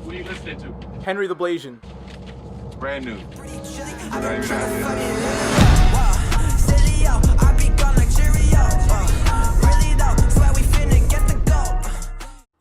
Who are you listening to? Henry the Blasian. Brand new.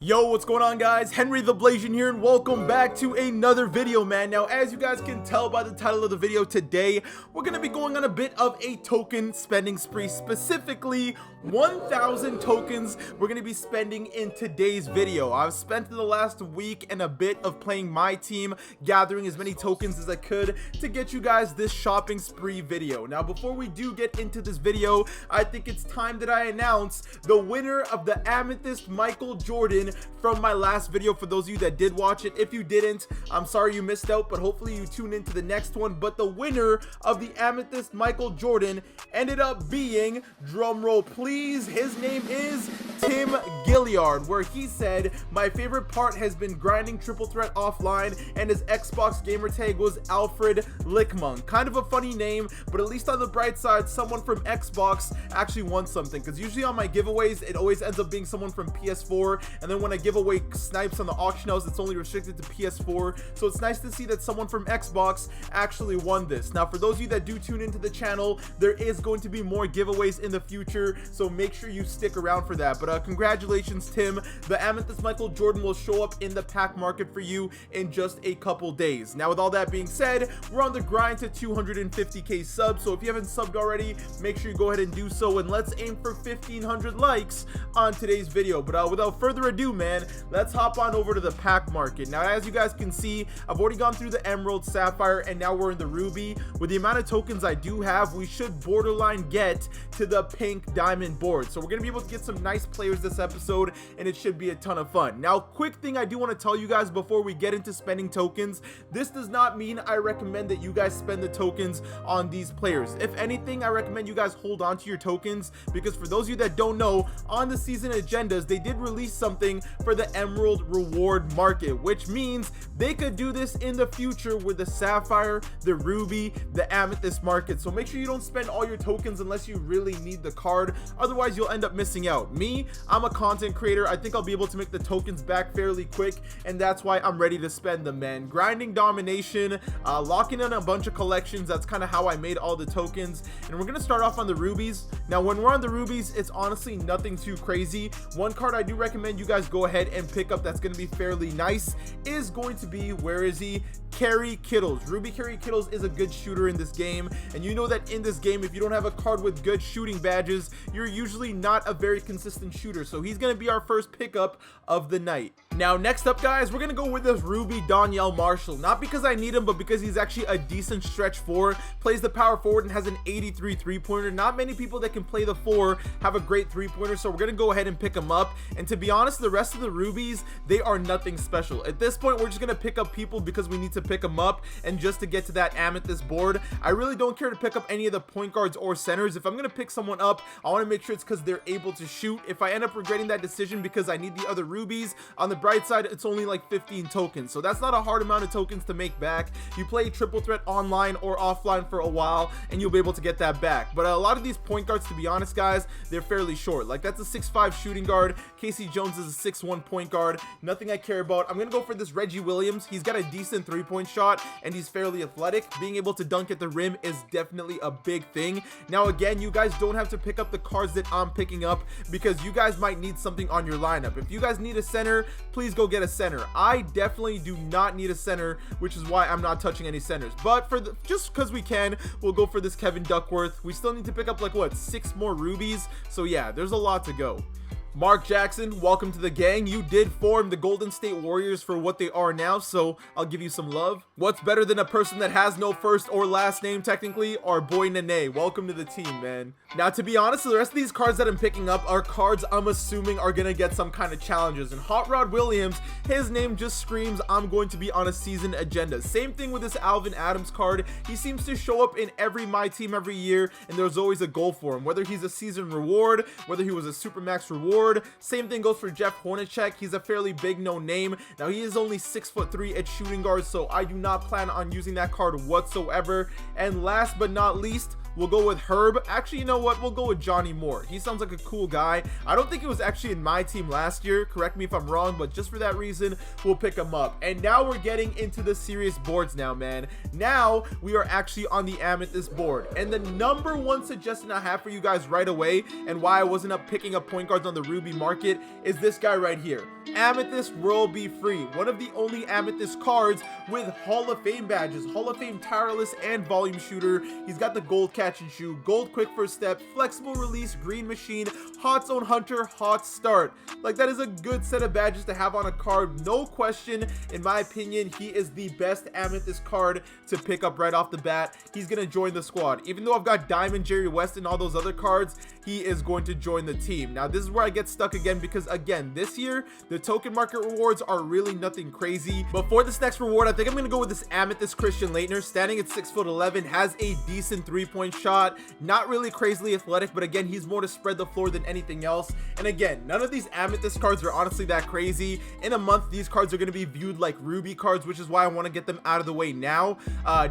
Yo, what's going on, guys? Henry the Blasian here, and welcome back to another video, man. Now, as you guys can tell by the title of the video today, we're gonna be going on a bit of a token spending spree, specifically 1,000 tokens we're gonna be spending in today's video. I've spent the last week and a bit of playing my team, gathering as many tokens as I could to get you guys this shopping spree video. Now, before we do get into this video, I think it's time that I announce the winner of the Amethyst Michael Jordan from my last video. For those of you that did watch it, if you didn't, I'm sorry you missed out, but hopefully you tune into the next one. But the winner of the Amethyst Michael Jordan ended up being, drumroll please, his name is Tim Gilliard, where he said, my favorite part has been grinding triple threat offline, and his Xbox gamer tag was Alfred Lickmung. Kind of a funny name, but at least on the bright side, someone from Xbox actually won something, because usually on my giveaways it always ends up being someone from PS4, and then when I give away snipes on the auction house, it's only restricted to PS4. So it's nice to see that someone from Xbox actually won this. Now, for those of you that do tune into the channel, there is going to be more giveaways in the future, so make sure you stick around for that. But congratulations, Tim. The Amethyst Michael Jordan will show up in the pack market for you in just a couple days. Now, with all that being said, we're on the grind to 250k subs, so if you haven't subbed already, make sure you go ahead and do so, and let's aim for 1,500 likes on today's video. But without further ado, man, let's hop on over to the pack market. Now, as you guys can see, I've already gone through the Emerald, Sapphire, and now we're in the Ruby. With the amount of tokens I do have, we should borderline get to the pink diamond board, so we're gonna be able to get some nice players this episode, and it should be a ton of fun. Now, quick thing I do want to tell you guys before we get into spending tokens, this does not mean I recommend that you guys spend the tokens on these players. If anything, I recommend you guys hold on to your tokens, because for those of you that don't know, on the season agendas, they did release something for the Emerald reward market, which means they could do this in the future with the Sapphire, the Ruby, the Amethyst market. So make sure you don't spend all your tokens unless you really need the card, otherwise you'll end up missing out. Me, I'm a content creator. I think I'll be able to make the tokens back fairly quick, and that's why I'm ready to spend them, man. Grinding domination, locking in a bunch of collections, that's kind of how I made all the tokens. And we're gonna start off on the rubies. Now, when we're on the rubies, it's honestly nothing too crazy. One card I do recommend you guys go ahead and pick up that's going to be fairly nice is going to be, where is he? Carry Kittles. Ruby Carry Kittles is a good shooter in this game, and you know that in this game, if you don't have a card with good shooting badges, you're usually not a very consistent shooter, so he's going to be our first pickup of the night. Now, next up, guys, we're going to go with this Ruby Donyell Marshall, not because I need him, but because he's actually a decent stretch 4, plays the power forward and has an 83 3-pointer. Not many people that can play the 4 have a great 3-pointer, so we're going to go ahead and pick him up. And to be honest, the rest of the rubies, they are nothing special. At this point, we're just going to pick up people because we need to pick them up, and just to get to that amethyst board. I really don't care to pick up any of the point guards or centers. If I'm going to pick someone up, I want to make sure it's because they're able to shoot. If I end up regretting that decision because I need the other rubies, on the bright side, it's only like 15 tokens, so that's not a hard amount of tokens to make back. You play triple threat online or offline for a while, and you'll be able to get that back. But a lot of these point guards, to be honest, guys, they're fairly short. Like, that's a 6'5 shooting guard. Casey Jones is a 6'1 point guard. Nothing I care about. I'm gonna go for this Reggie Williams. He's got a decent 3-point shot, and he's fairly athletic. Being able to dunk at the rim is definitely a big thing. Now, again, you guys don't have to pick up the cards that I'm picking up, because you guys might need something on your lineup. If you guys need a center, please go get a center. I definitely do not need a center, which is why I'm not touching any centers. But for just because we can, we'll go for this Kevin Duckworth. We still need to pick up like, what, 6 more rubies? So yeah, there's a lot to go. Mark Jackson, welcome to the gang. You did form the Golden State Warriors for what they are now, so I'll give you some love. What's better than a person that has no first or last name, technically? Our boy Nene. Welcome to the team, man. Now, to be honest, the rest of these cards that I'm picking up are cards I'm assuming are gonna get some kind of challenges. And Hot Rod Williams, his name just screams I'm going to be on a season agenda. Same thing with this Alvin Adams card. He seems to show up in every My Team every year, and there's always a goal for him. Whether he's a season reward, whether he was a Supermax reward, same thing goes for Jeff Hornacek. He's a fairly big no name. Now, he is only 6'3" at shooting guard, so I do not plan on using that card whatsoever. And last but not least, we'll go with Herb. Actually, you know what? We'll go with Johnny Moore. He sounds like a cool guy. I don't think he was actually in my team last year. Correct me if I'm wrong, but just for that reason, we'll pick him up. And now we're getting into the serious boards now, man. Now we are actually on the Amethyst board. And the number one suggestion I have for you guys right away, and why I wasn't up picking up point guards on the Ruby market, is this guy right here. Amethyst World B free. One of the only Amethyst cards with Hall of Fame badges. Hall of Fame tireless and volume shooter. He's got the gold catch and shoot, gold quick first step, flexible release, green machine, hot zone hunter, hot start. Like, that is a good set of badges to have on a card. No question, in my opinion, he is the best Amethyst card to pick up right off the bat. He's gonna join the squad. Even though I've got Diamond, Jerry West, and all those other cards, he is going to join the team. Now, this is where I get stuck again, because again, this year, the token market rewards are really nothing crazy. But for this next reward, I think I'm gonna go with this Amethyst Christian Leitner, standing at 6'11", has a decent three-point shot, not really crazily athletic, but again, he's more to spread the floor than anything else. And again, none of these Amethyst cards are honestly that crazy. In a month, these cards are gonna be viewed like Ruby cards, which is why I want to get them out of the way now.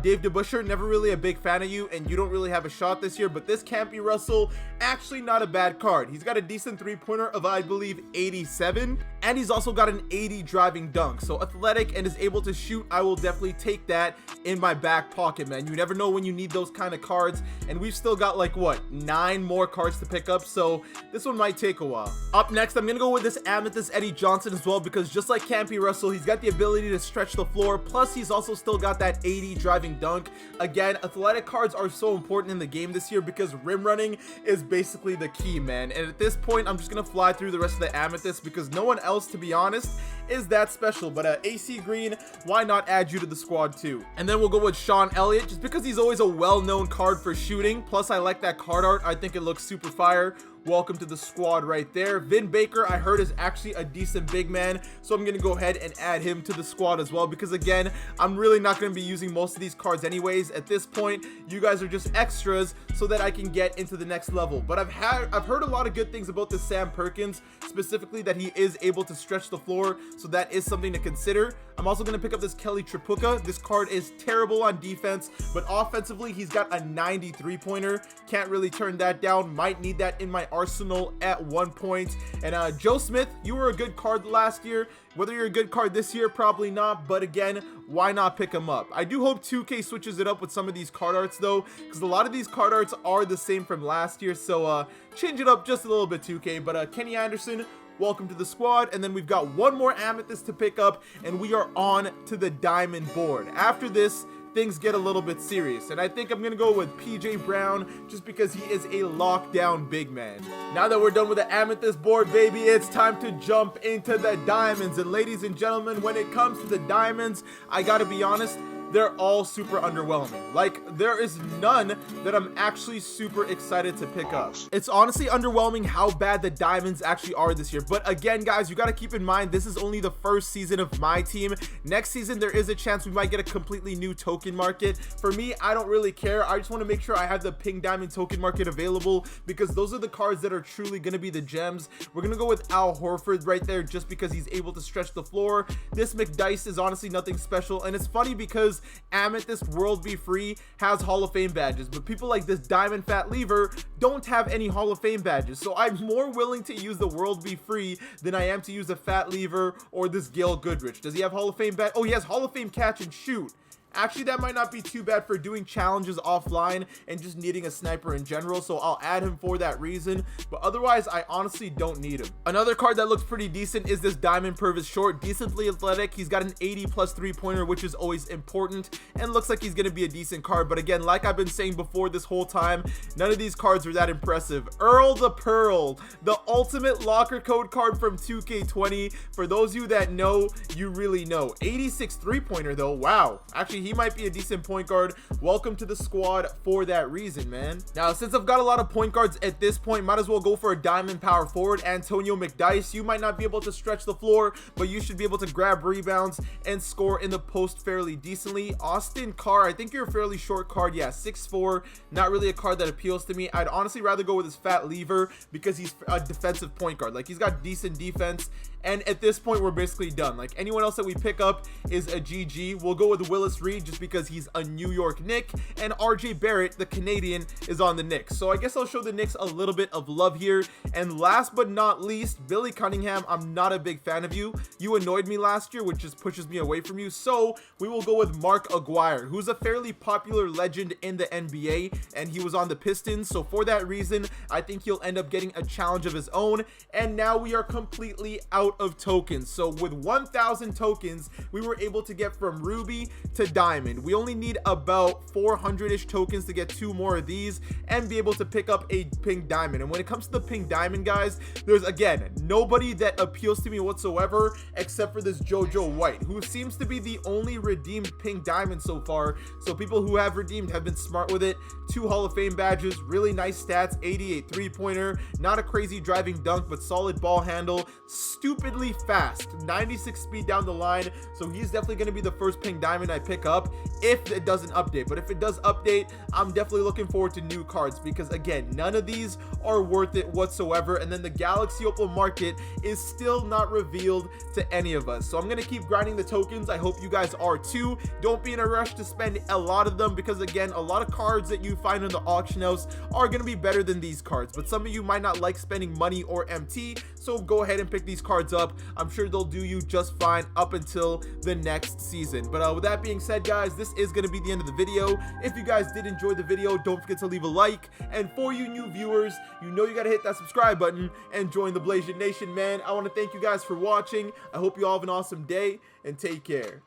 Dave DeBuscher, never really a big fan of you, and you don't really have a shot this year, but this Campy Russell, actually not a bad card. He's got a decent three-pointer of, I believe, 87, and he's also got an 80 driving dunk. So athletic and is able to shoot. I will definitely take that in my back pocket, man. You never know when you need those kind of cards, and we've still got like what, 9 more cards to pick up, so this one might take a while. Up next, I'm gonna go with this Amethyst Eddie Johnson as well, because just like Campy Russell, he's got the ability to stretch the floor, plus he's also still got that 80 driving dunk. Again, athletic cards are so important in the game this year because rim running is basically the key, man. And at this point, I'm just gonna fly through the rest of the Amethyst because no one else, to be honest, is that special. But AC Green, why not add you to the squad too? And then we'll go with Sean Elliott, just because he's always a well-known card for shooting. Plus, I like that card art. I think it looks super fire. Welcome to the squad right there. Vin Baker, I heard, is actually a decent big man, so I'm gonna go ahead and add him to the squad as well, because again, I'm really not gonna be using most of these cards anyways. At this point, you guys are just extras so that I can get into the next level. But I've heard a lot of good things about this Sam Perkins, specifically that he is able to stretch the floor, so that is something to consider. I'm also gonna pick up this Kelly Tripucka. This card is terrible on defense, but offensively, he's got a 93 pointer. Can't really turn that down. Might need that in my arsenal at one point. And Joe Smith, you were a good card last year. Whether you're a good card this year, probably not, but again, why not pick him up? I do hope 2K switches it up with some of these card arts though, because a lot of these card arts are the same from last year, so change it up just a little bit, 2K. But Kenny Anderson, welcome to the squad. And then we've got one more Amethyst to pick up, and we are on to the Diamond board. After this, things get a little bit serious, and I think I'm gonna go with PJ Brown just because he is a lockdown big man. Now that we're done with the Amethyst board, baby, it's time to jump into the diamonds. And ladies and gentlemen, when it comes to the diamonds, I gotta be honest, they're all super underwhelming. Like, there is none that I'm actually super excited to pick up. It's honestly underwhelming how bad the diamonds actually are this year. But again, guys, you got to keep in mind, this is only the first season of my team. Next season, there is a chance we might get a completely new token market. For me, I don't really care. I just want to make sure I have the pink diamond token market available, because those are the cards that are truly going to be the gems. We're going to go with Al Horford right there just because he's able to stretch the floor. This McDice is honestly nothing special, and it's funny because Amethyst World B free has Hall of Fame badges, but people like this Diamond Fat Lever don't have any Hall of Fame badges. So I'm more willing to use the World B free than I am to use a Fat Lever or this Gail Goodrich. Does he have Hall of Fame badge? Oh, he has Hall of Fame catch and shoot. Actually, that might not be too bad for doing challenges offline and just needing a sniper in general, so I'll add him for that reason. But otherwise, I honestly don't need him. Another card that looks pretty decent is this Diamond Purvis Short. Decently athletic. He's got an 80 plus three-pointer, which is always important, and looks like he's going to be a decent card. But again, like I've been saying before this whole time, none of these cards are that impressive. Earl the Pearl, the ultimate locker code card from 2K20. For those of you that know, you really know. 86 three-pointer though. Wow. Actually, he might be a decent point guard. Welcome to the squad for that reason, man. Now, since I've got a lot of point guards at this point, might as well go for a diamond power forward. Antonio McDice. You might not be able to stretch the floor, but you should be able to grab rebounds and score in the post fairly decently. Austin Carr, I think you're a fairly short card. Yeah, 6'4", not really a card that appeals to me. I'd honestly rather go with his Fat Lever because he's a defensive point guard. Like, he's got decent defense and at this point we're basically done. Like, anyone else that we pick up is a GG. We'll go with Willis Reed just because he's a New York Knick, and RJ Barrett, the Canadian, is on the Knicks. So I guess I'll show the Knicks a little bit of love here. And last but not least, Billy Cunningham. I'm not a big fan of you. You annoyed me last year, which just pushes me away from you. So we will go with Mark Aguirre, who's a fairly popular legend in the NBA, and he was on the Pistons. So for that reason, I think he'll end up getting a challenge of his own. And now we are completely out of tokens. So with 1,000 tokens, we were able to get from ruby to diamond. We only need about 400-ish tokens to get 2 more of these and be able to pick up a pink diamond. And when it comes to the pink diamond, guys, there's again nobody that appeals to me whatsoever except for this JoJo White, who seems to be the only redeemed pink diamond so far. So people who have redeemed have been smart with it. 2 Hall of Fame badges, really nice stats, 88 3-pointer, not a crazy driving dunk, but solid ball handle, stupidly fast, 96 speed down the line. So he's definitely going to be the first pink diamond I pick up if it doesn't update. But if it does update, I'm definitely looking forward to new cards, because again, none of these are worth it whatsoever. And then the Galaxy Opal market is still not revealed to any of us. So I'm going to keep grinding the tokens. I hope you guys are too. Don't be in a rush to spend a lot of them, because again, a lot of cards that you find in the auction house are going to be better than these cards. But some of you might not like spending money or MT, so go ahead and pick these cards up. I'm sure they'll do you just fine up until the next season. But with that being said, guys, this is going to be the end of the video. If you guys did enjoy the video, don't forget to leave a like. And for you new viewers, you know you got to hit that subscribe button and join the Blasian Nation, man. I want to thank you guys for watching. I hope you all have an awesome day, and take care.